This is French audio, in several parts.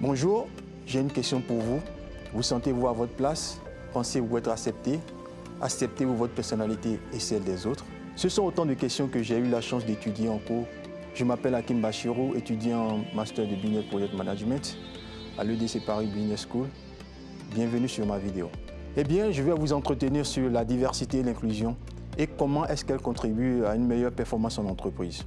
Bonjour, j'ai une question pour vous. Vous sentez-vous à votre place? Pensez-vous être accepté? Acceptez-vous votre personnalité et celle des autres? Ce sont autant de questions que j'ai eu la chance d'étudier en cours. Je m'appelle Hakim Bachirou, étudiant en Master de Business Project Management à l'EDC Paris Business School. Bienvenue sur ma vidéo. Eh bien, je vais vous entretenir sur la diversité et l'inclusion et comment est-ce qu'elle contribue à une meilleure performance en entreprise.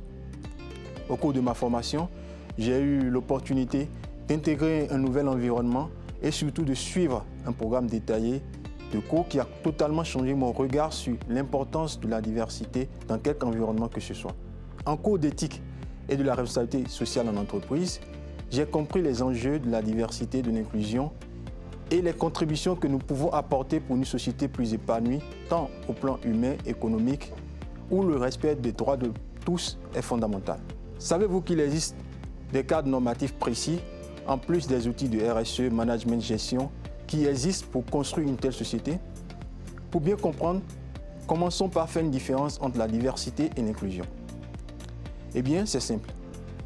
Au cours de ma formation, j'ai eu l'opportunité d'intégrer un nouvel environnement et surtout de suivre un programme détaillé de cours qui a totalement changé mon regard sur l'importance de la diversité dans quelque environnement que ce soit. En cours d'éthique et de la responsabilité sociale en entreprise, j'ai compris les enjeux de la diversité, de l'inclusion et les contributions que nous pouvons apporter pour une société plus épanouie, tant au plan humain, économique, où le respect des droits de tous est fondamental. Savez-vous qu'il existe des cadres normatifs précis, en plus des outils de RSE, management, gestion, qui existent pour construire une telle société? Pour bien comprendre, commençons par faire une différence entre la diversité et l'inclusion. Eh bien, c'est simple.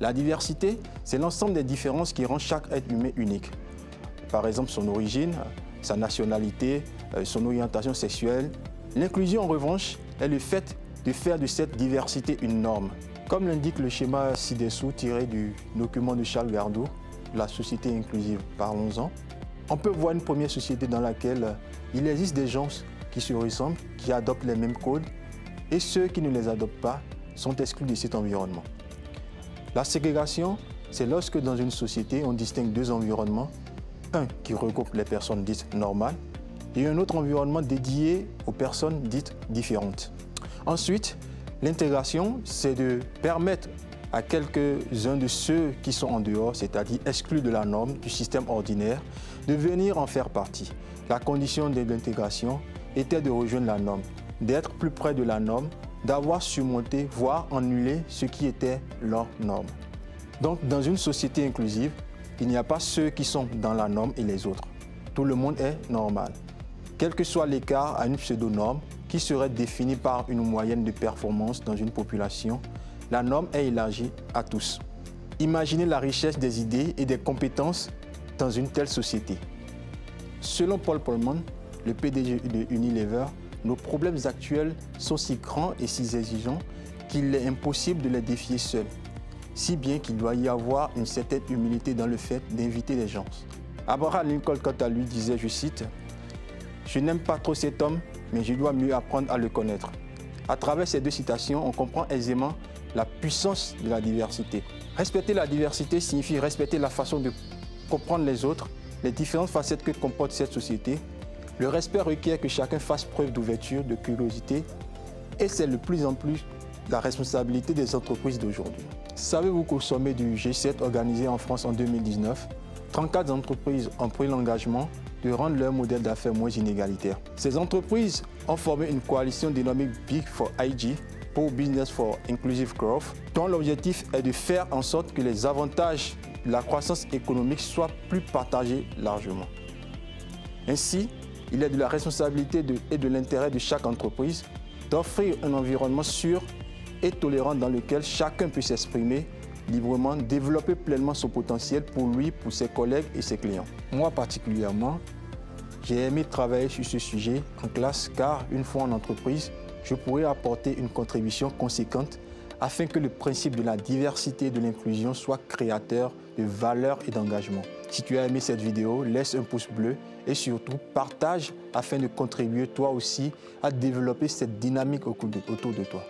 La diversité, c'est l'ensemble des différences qui rendent chaque être humain unique. Par exemple, son origine, sa nationalité, son orientation sexuelle. L'inclusion, en revanche, est le fait de faire de cette diversité une norme. Comme l'indique le schéma ci-dessous tiré du document de Charles Gardot, la société inclusive, parlons-en. On peut voir une première société dans laquelle il existe des gens qui se ressemblent, qui adoptent les mêmes codes, et ceux qui ne les adoptent pas sont exclus de cet environnement. La ségrégation, c'est lorsque dans une société, on distingue deux environnements, un qui regroupe les personnes dites normales et un autre environnement dédié aux personnes dites différentes. Ensuite, l'intégration, c'est de permettre à quelques-uns de ceux qui sont en dehors, c'est-à-dire exclus de la norme, du système ordinaire, de venir en faire partie. La condition de l'intégration était de rejoindre la norme, d'être plus près de la norme, d'avoir surmonté, voire annulé ce qui était leur norme. Donc, dans une société inclusive, il n'y a pas ceux qui sont dans la norme et les autres. Tout le monde est normal. Quel que soit l'écart à une pseudo-norme qui serait définie par une moyenne de performance dans une population, la norme est élargie à tous. Imaginez la richesse des idées et des compétences dans une telle société. Selon Paul Polman, le PDG de Unilever, nos problèmes actuels sont si grands et si exigeants qu'il est impossible de les défier seuls, si bien qu'il doit y avoir une certaine humilité dans le fait d'inviter les gens. Abraham Lincoln, quant à lui, disait, je cite, « Je n'aime pas trop cet homme, mais je dois mieux apprendre à le connaître. » À travers ces deux citations, on comprend aisément la puissance de la diversité. Respecter la diversité signifie respecter la façon de comprendre les autres, les différentes facettes que comporte cette société. Le respect requiert que chacun fasse preuve d'ouverture, de curiosité, et c'est de plus en plus la responsabilité des entreprises d'aujourd'hui. Savez-vous qu'au sommet du G7 organisé en France en 2019, 34 entreprises ont pris l'engagement de rendre leur modèle d'affaires moins inégalitaire. Ces entreprises ont formé une coalition dénommée Big for IG, pour Business for Inclusive Growth, dont l'objectif est de faire en sorte que les avantages de la croissance économique soient plus partagés largement. Ainsi, il est de la responsabilité et de l'intérêt de chaque entreprise d'offrir un environnement sûr et tolérant dans lequel chacun peut s'exprimer librement, développer pleinement son potentiel pour lui, pour ses collègues et ses clients. Moi particulièrement, j'ai aimé travailler sur ce sujet en classe car une fois en entreprise, je pourrais apporter une contribution conséquente afin que le principe de la diversité et de l'inclusion soit créateur de valeur et d'engagement. Si tu as aimé cette vidéo, laisse un pouce bleu et surtout partage afin de contribuer toi aussi à développer cette dynamique autour de toi.